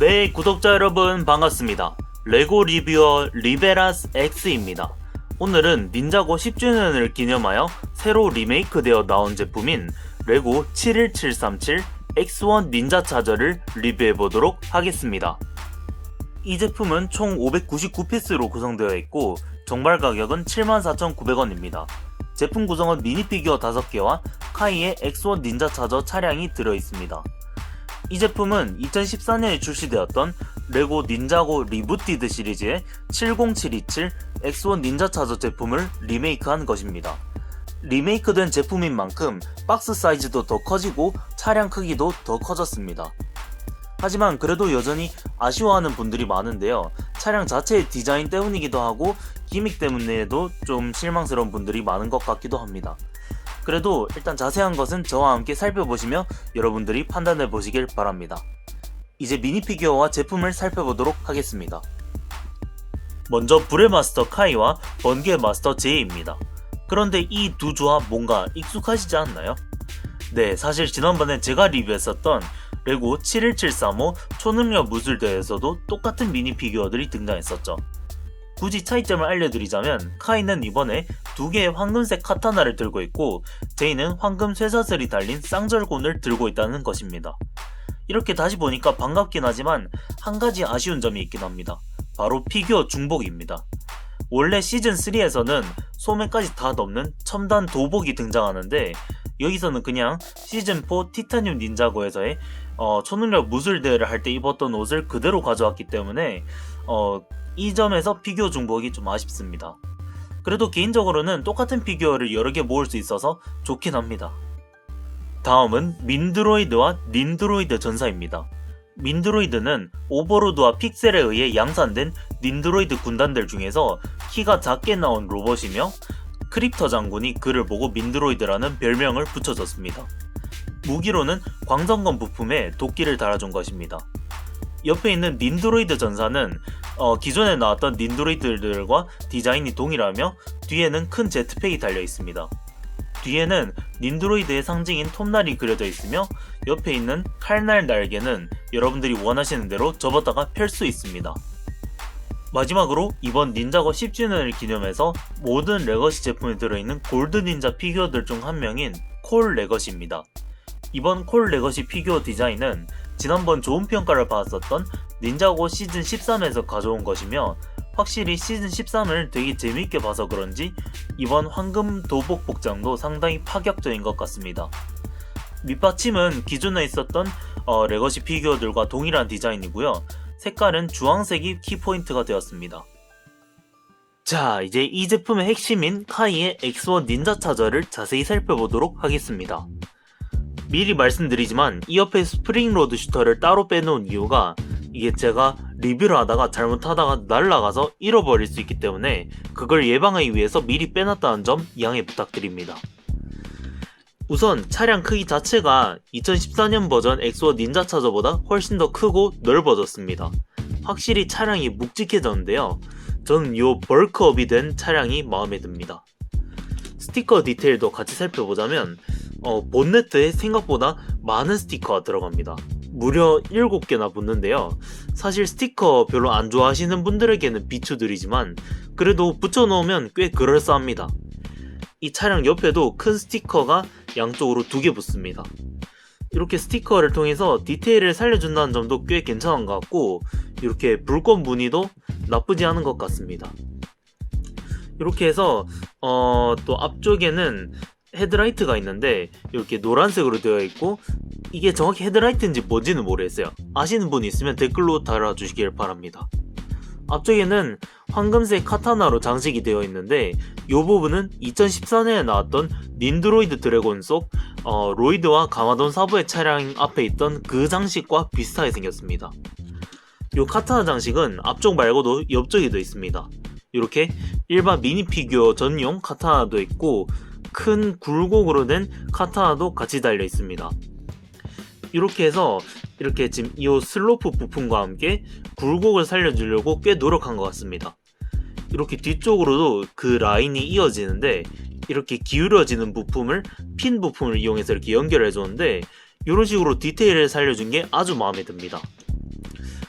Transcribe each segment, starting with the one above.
네, 구독자 여러분 반갑습니다. 레고 리뷰어 리베라스 X입니다. 오늘은 닌자고 10주년을 기념하여 새로 리메이크되어 나온 제품인 레고 71737 X1 닌자 차저를 리뷰해보도록 하겠습니다. 이 제품은 총 599피스로 구성되어 있고 정발 가격은 74,900원입니다. 제품 구성은 미니피규어 5개와 카이의 X1 닌자 차저 차량이 들어있습니다. 이 제품은 2014년에 출시되었던 레고 닌자고 리부티드 시리즈의 70727 X1 닌자 차저 제품을 리메이크한 것입니다. 리메이크된 제품인 만큼 박스 사이즈도 더 커지고 차량 크기도 더 커졌습니다. 하지만 그래도 여전히 아쉬워하는 분들이 많은데요. 차량 자체의 디자인 때문이기도 하고 기믹 때문에도 좀 실망스러운 분들이 많은 것 같기도 합니다. 그래도 일단 자세한 것은 저와 함께 살펴보시며 여러분들이 판단해 보시길 바랍니다. 이제 미니피규어와 제품을 살펴보도록 하겠습니다. 먼저 불의 마스터 카이와 번개의 마스터 제이입니다. 그런데 이 두 조합 뭔가 익숙하시지 않나요? 네, 사실 지난번에 제가 리뷰했었던 레고 71735 초능력 무술대회에서도 똑같은 미니피규어들이 등장했었죠. 굳이 차이점을 알려드리자면 카이는 이번에 두 개의 황금색 카타나를 들고 있고 제이는 황금 쇠사슬이 달린 쌍절곤을 들고 있다는 것입니다. 이렇게 다시 보니까 반갑긴 하지만 한 가지 아쉬운 점이 있긴 합니다. 바로 피규어 중복입니다. 원래 시즌3에서는 소매까지 다 덮는 첨단 도복이 등장하는데 여기서는 그냥 시즌4 티타늄 닌자고에서의 초능력 무술 대회를 할 때 입었던 옷을 그대로 가져왔기 때문에 이 점에서 피규어 중복이 좀 아쉽습니다. 그래도 개인적으로는 똑같은 피규어를 여러 개 모을 수 있어서 좋긴 합니다. 다음은 민드로이드와 닌드로이드 전사입니다. 민드로이드는 오버로드와 픽셀에 의해 양산된 닌드로이드 군단들 중에서 키가 작게 나온 로봇이며 크립터 장군이 그를 보고 민드로이드라는 별명을 붙여줬습니다. 무기로는 광선검 부품에 도끼를 달아준 것입니다. 옆에 있는 닌드로이드 전사는 기존에 나왔던 닌드로이드들과 디자인이 동일하며 뒤에는 큰 제트팩이 달려 있습니다. 뒤에는 닌드로이드의 상징인 톱날이 그려져 있으며 옆에 있는 칼날 날개는 여러분들이 원하시는 대로 접었다가 펼 수 있습니다. 마지막으로 이번 닌자고 10주년을 기념해서 모든 레거시 제품에 들어있는 골드 닌자 피규어들 중 한 명인 콜 레거시입니다. 이번 콜 레거시 피규어 디자인은 지난번 좋은 평가를 받았었던 닌자고 시즌 13에서 가져온 것이며 확실히 시즌 13을 되게 재밌게 봐서 그런지 이번 황금 도복 복장도 상당히 파격적인 것 같습니다. 밑받침은 기존에 있었던 레거시 피규어들과 동일한 디자인이고요. 색깔은 주황색이 키포인트가 되었습니다. 자, 이제 이 제품의 핵심인 카이의 X1 닌자 차저를 자세히 살펴보도록 하겠습니다. 미리 말씀드리지만 이 옆에 스프링 로드 슈터를 따로 빼놓은 이유가 이게 제가 리뷰를 하다가 잘못하다가 날아가서 잃어버릴 수 있기 때문에 그걸 예방하기 위해서 미리 빼놨다는 점 양해 부탁드립니다. 우선 차량 크기 자체가 2014년 버전 X1 닌자 차저보다 훨씬 더 크고 넓어졌습니다. 확실히 차량이 묵직해졌는데요. 저는 이 벌크업이 된 차량이 마음에 듭니다. 스티커 디테일도 같이 살펴보자면 본네트에 생각보다 많은 스티커가 들어갑니다. 무려 7개나 붙는데요. 사실 스티커 별로 안 좋아하시는 분들에게는 비추드리지만 그래도 붙여놓으면 꽤 그럴싸합니다. 이 차량 옆에도 큰 스티커가 양쪽으로 2개 붙습니다. 이렇게 스티커를 통해서 디테일을 살려준다는 점도 꽤 괜찮은 것 같고 이렇게 불꽃 무늬도 나쁘지 않은 것 같습니다. 이렇게 해서 또 앞쪽에는 헤드라이트가 있는데 이렇게 노란색으로 되어 있고 이게 정확히 헤드라이트인지 뭔지는 모르겠어요. 아시는 분이 있으면 댓글로 달아주시길 바랍니다. 앞쪽에는 황금색 카타나로 장식이 되어 있는데 이 부분은 2014년에 나왔던 닌드로이드 드래곤 속 로이드와 가마돈 사부의 차량 앞에 있던 그 장식과 비슷하게 생겼습니다. 이 카타나 장식은 앞쪽 말고도 옆쪽에도 있습니다. 이렇게 일반 미니 피규어 전용 카타나도 있고 큰 굴곡으로 된 카타나도 같이 달려 있습니다. 이렇게 해서 이렇게 지금 이 슬로프 부품과 함께 굴곡을 살려주려고 꽤 노력한 것 같습니다. 이렇게 뒤쪽으로도 그 라인이 이어지는데 이렇게 기울어지는 부품을 핀 부품을 이용해서 이렇게 연결해 줬는데 이런 식으로 디테일을 살려준 게 아주 마음에 듭니다.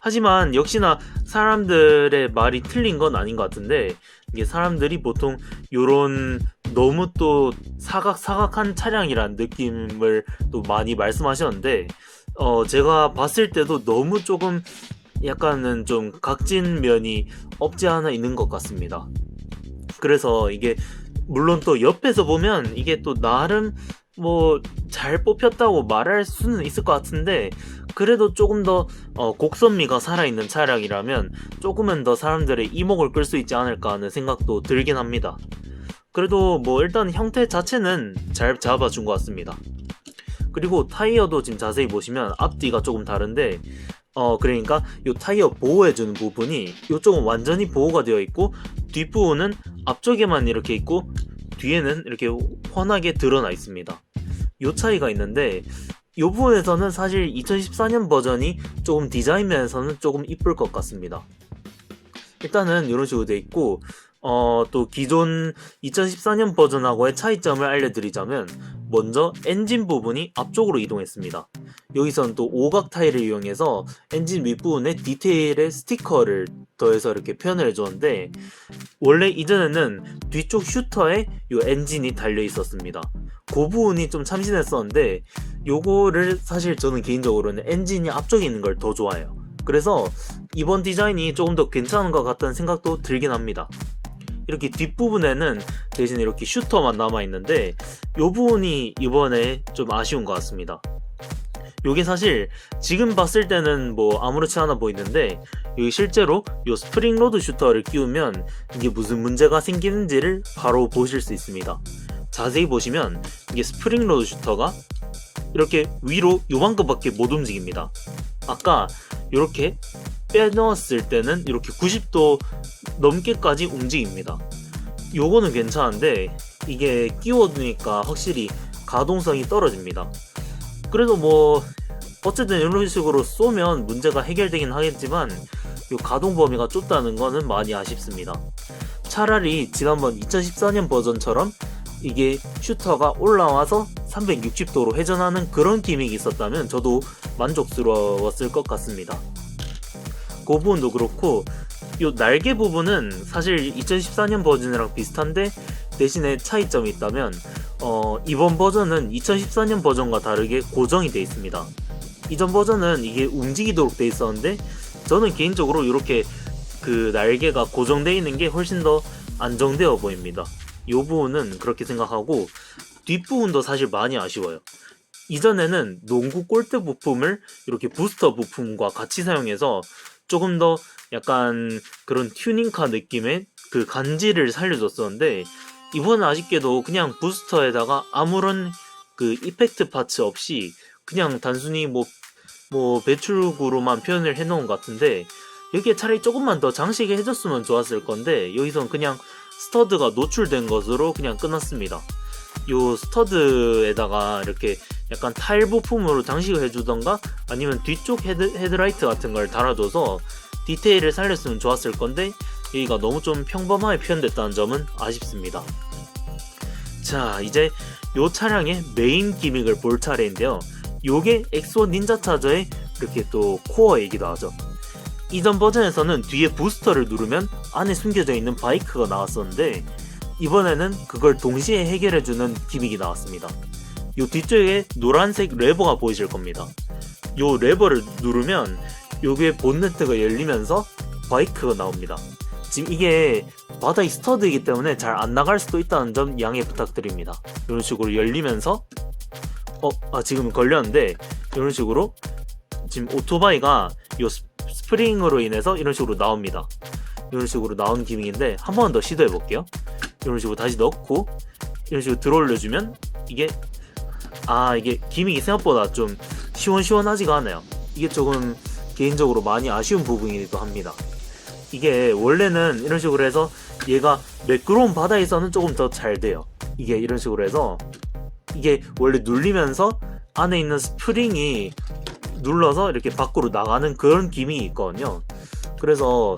하지만 역시나 사람들의 말이 틀린 건 아닌 것 같은데, 이게 사람들이 보통 요런 너무 또 사각사각한 차량이란 느낌을 또 많이 말씀하셨는데, 제가 봤을 때도 너무 조금 약간은 좀 각진 면이 없지 않아 있는 것 같습니다. 그래서 이게 물론 또 옆에서 보면 이게 또 나름 뭐 잘 뽑혔다고 말할 수는 있을 것 같은데, 그래도 조금 더 곡선미가 살아있는 차량이라면 조금은 더 사람들의 이목을 끌 수 있지 않을까 하는 생각도 들긴 합니다. 그래도 뭐 일단 형태 자체는 잘 잡아준 것 같습니다. 그리고 타이어도 지금 자세히 보시면 앞뒤가 조금 다른데, 그러니까 이 타이어 보호해주는 부분이 이쪽은 완전히 보호가 되어 있고, 뒷부분은 앞쪽에만 이렇게 있고 뒤에는 이렇게 환하게 드러나 있습니다. 이 차이가 있는데, 이 부분에서는 사실 2014년 버전이 조금 디자인 면에서는 조금 이쁠 것 같습니다. 일단은 이런 식으로 되어 있고, 또 기존 2014년 버전하고의 차이점을 알려드리자면, 먼저 엔진 부분이 앞쪽으로 이동했습니다. 여기서는 또 오각 타일을 이용해서 엔진 윗부분에 디테일의 스티커를 더해서 이렇게 표현을 해줬는데, 원래 이전에는 뒤쪽 슈터에 이 엔진이 달려 있었습니다. 그 부분이 좀 참신했었는데, 요거를 사실 저는 개인적으로는 엔진이 앞쪽에 있는 걸 더 좋아해요. 그래서 이번 디자인이 조금 더 괜찮은 것 같다는 생각도 들긴 합니다. 이렇게 뒷부분에는 대신 이렇게 슈터만 남아있는데, 요 부분이 이번에 좀 아쉬운 것 같습니다. 요게 사실 지금 봤을 때는 뭐 아무렇지 않아 보이는데, 여기 실제로 요 스프링 로드 슈터를 끼우면 이게 무슨 문제가 생기는지를 바로 보실 수 있습니다. 자세히 보시면 이게 스프링 로드 슈터가 이렇게 위로 요만큼밖에 못 움직입니다. 아까 이렇게 빼넣었을 때는 이렇게 90도 넘게까지 움직입니다. 요거는 괜찮은데, 이게 끼워두니까 확실히 가동성이 떨어집니다. 그래도 뭐 어쨌든 이런 식으로 쏘면 문제가 해결되긴 하겠지만, 요 가동 범위가 좁다는 거는 많이 아쉽습니다. 차라리 지난번 2014년 버전처럼 이게 슈터가 올라와서 360도로 회전하는 그런 기믹이 있었다면 저도 만족스러웠을 것 같습니다. 그 부분도 그렇고, 요 날개 부분은 사실 2014년 버전이랑 비슷한데, 대신에 차이점이 있다면 이번 버전은 2014년 버전과 다르게 고정이 되어 있습니다. 이전 버전은 이게 움직이도록 되어 있었는데, 저는 개인적으로 이렇게 그 날개가 고정되어 있는 게 훨씬 더 안정되어 보입니다. 이 부분은 그렇게 생각하고, 뒷부분도 사실 많이 아쉬워요. 이전에는 농구 골대 부품을 이렇게 부스터 부품과 같이 사용해서 조금 더 약간 그런 튜닝카 느낌의 그 간지를 살려줬었는데, 이번엔 아쉽게도 그냥 부스터에다가 아무런 그 이펙트 파츠 없이 그냥 단순히 뭐 배출구로만 표현을 해놓은 것 같은데, 여기에 차라리 조금만 더 장식을 해줬으면 좋았을 건데, 여기선 그냥 스터드가 노출된 것으로 그냥 끝났습니다. 요 스터드에다가 이렇게 약간 타일 부품으로 장식을 해주던가, 아니면 뒤쪽 헤드라이트 같은 걸 달아줘서 디테일을 살렸으면 좋았을 건데, 여기가 너무 좀 평범하게 표현됐다는 점은 아쉽습니다. 자, 이제 요 차량의 메인 기믹을 볼 차례인데요. 요게 엑소 닌자 차저의 이렇게 또 코어이기도 하죠. 이전 버전에서는 뒤에 부스터를 누르면 안에 숨겨져 있는 바이크가 나왔었는데, 이번에는 그걸 동시에 해결해주는 기믹이 나왔습니다. 요 뒤쪽에 노란색 레버가 보이실 겁니다. 요 레버를 누르면 요게 본네트가 열리면서 바이크가 나옵니다. 지금 이게 바닥이 스터드이기 때문에 잘 안 나갈 수도 있다는 점 양해 부탁드립니다. 이런 식으로 열리면서 지금 걸렸는데, 이런 식으로 지금 오토바이가 요 스프링으로 인해서 이런 식으로 나옵니다. 이런 식으로 나온 기믹인데, 한 번 더 시도해 볼게요. 이런 식으로 다시 넣고 이런 식으로 들어 올려주면 이게 기믹이 생각보다 좀 시원시원하지가 않아요. 이게 조금 개인적으로 많이 아쉬운 부분이기도 합니다. 이게 원래는 이런 식으로 해서 얘가 매끄러운 바다에서는 조금 더 잘 돼요. 이게 이런 식으로 해서 이게 원래 눌리면서 안에 있는 스프링이 눌러서 이렇게 밖으로 나가는 그런 기믹이 있거든요. 그래서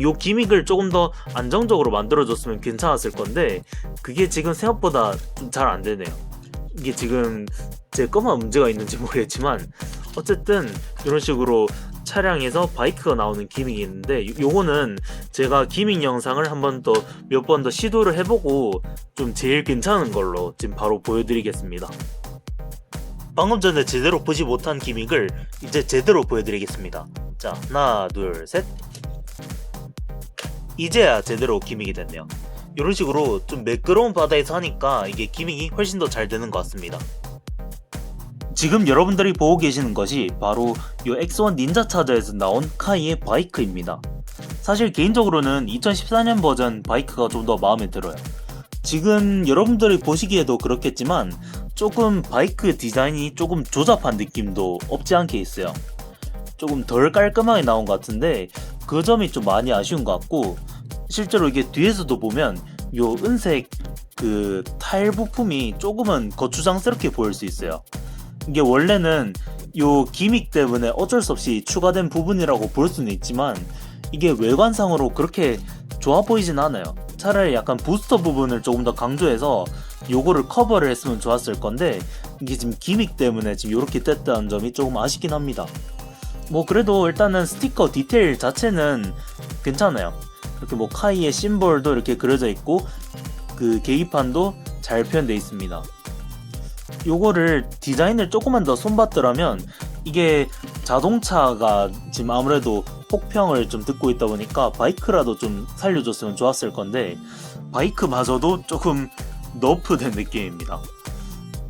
요 기믹을 조금 더 안정적으로 만들어줬으면 괜찮았을 건데, 그게 지금 생각보다 좀 잘 안 되네요. 이게 지금 제 거만 문제가 있는지 모르겠지만, 어쨌든 이런 식으로 차량에서 바이크가 나오는 기믹이 있는데 요거는 제가 기믹 영상을 몇 번 더 시도를 해보고 좀 제일 괜찮은 걸로 지금 바로 보여드리겠습니다. 방금 전에 제대로 보지 못한 기믹을 이제 제대로 보여드리겠습니다. 자, 하나 둘 셋. 이제야 제대로 기믹이 됐네요. 이런 식으로 좀 매끄러운 바다에서 하니까 이게 기믹이 훨씬 더 잘 되는 것 같습니다. 지금 여러분들이 보고 계시는 것이 바로 이 X1 닌자 차저에서 나온 카이의 바이크입니다. 사실 개인적으로는 2014년 버전 바이크가 좀 더 마음에 들어요. 지금 여러분들이 보시기에도 그렇겠지만 조금 바이크 디자인이 조금 조잡한 느낌도 없지 않게 있어요. 조금 덜 깔끔하게 나온 것 같은데 그 점이 좀 많이 아쉬운 것 같고, 실제로 이게 뒤에서도 보면 요 은색 그 타일 부품이 조금은 거추장스럽게 보일 수 있어요. 이게 원래는 요 기믹 때문에 어쩔 수 없이 추가된 부분이라고 볼 수는 있지만 이게 외관상으로 그렇게 좋아 보이진 않아요. 차라리 약간 부스터 부분을 조금 더 강조해서 요거를 커버를 했으면 좋았을 건데 이게 지금 기믹 때문에 지금 요렇게 됐다는 점이 조금 아쉽긴 합니다. 뭐 그래도 일단은 스티커 디테일 자체는 괜찮아요. 이렇게 뭐 카이의 심볼도 이렇게 그려져 있고 그 계기판도 잘 표현되어 있습니다. 요거를 디자인을 조금만 더 손봤더라면 이게 자동차가 지금 아무래도 혹평을 좀 듣고 있다 보니까 바이크라도 좀 살려줬으면 좋았을 건데 바이크마저도 조금 너프된 느낌입니다.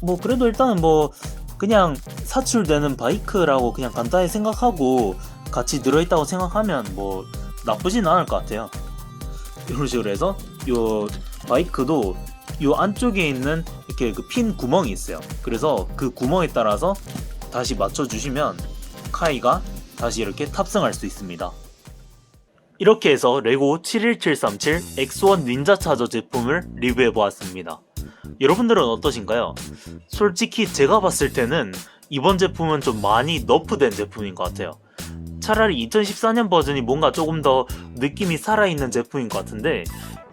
뭐 그래도 일단은 뭐 그냥 사출되는 바이크라고 그냥 간단히 생각하고 같이 들어있다고 생각하면 뭐 나쁘진 않을 것 같아요. 이런 식으로 해서 요 바이크도 요 안쪽에 있는 이렇게 그 핀 구멍이 있어요. 그래서 그 구멍에 따라서 다시 맞춰주시면 카이가 다시 이렇게 탑승할 수 있습니다. 이렇게 해서 레고 71737 X1 닌자 차저 제품을 리뷰해보았습니다. 여러분들은 어떠신가요? 솔직히 제가 봤을 때는 이번 제품은 좀 많이 너프된 제품인 것 같아요. 차라리 2014년 버전이 뭔가 조금 더 느낌이 살아있는 제품인 것 같은데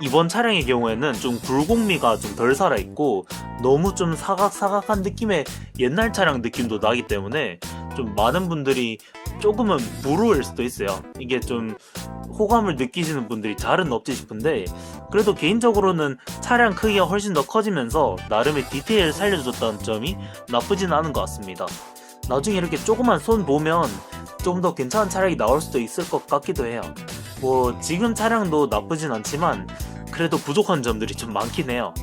이번 차량의 경우에는 좀 굴곡미가 좀 덜 살아있고 너무 좀 사각사각한 느낌의 옛날 차량 느낌도 나기 때문에 좀 많은 분들이 조금은 부러울 수도 있어요. 이게 좀 호감을 느끼시는 분들이 잘은 없지 싶은데 그래도 개인적으로는 차량 크기가 훨씬 더 커지면서 나름의 디테일을 살려줬다는 점이 나쁘진 않은 것 같습니다. 나중에 이렇게 조그만 손 보면 좀 더 괜찮은 차량이 나올 수도 있을 것 같기도 해요. 뭐 지금 차량도 나쁘진 않지만 그래도 부족한 점들이 좀 많긴 해요.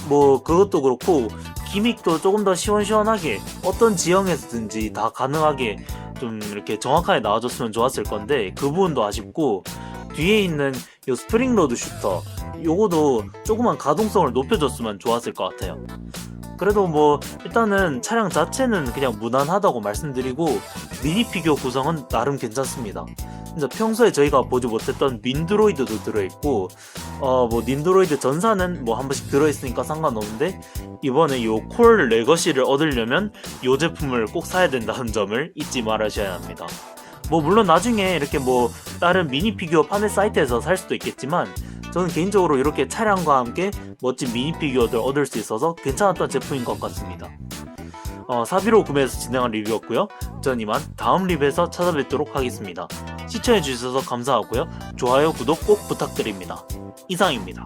뭐 그것도 그렇고 기믹도 조금 더 시원시원하게 어떤 지형에서든지 다 가능하게 좀 이렇게 정확하게 나와줬으면 좋았을 건데 그 부분도 아쉽고 뒤에 있는 요 스프링 로드 슈터 요거도 조그만 가동성을 높여줬으면 좋았을 것 같아요. 그래도 뭐 일단은 차량 자체는 그냥 무난하다고 말씀드리고 미니 피규어 구성은 나름 괜찮습니다. 근데 평소에 저희가 보지 못했던 닌드로이드도 들어있고 뭐 닌드로이드 전사는 뭐 한 번씩 들어있으니까 상관없는데 이번에 요 콜 레거시를 얻으려면 요 제품을 꼭 사야 된다는 점을 잊지 말으셔야 합니다. 뭐 물론 나중에 이렇게 뭐 다른 미니 피규어 판매 사이트에서 살 수도 있겠지만 저는 개인적으로 이렇게 차량과 함께 멋진 미니 피규어들 얻을 수 있어서 괜찮았던 제품인 것 같습니다. 사비로 구매해서 진행한 리뷰였고요. 전 이만 다음 리뷰에서 찾아뵙도록 하겠습니다. 시청해주셔서 감사하고요. 좋아요, 구독 꼭 부탁드립니다. 이상입니다.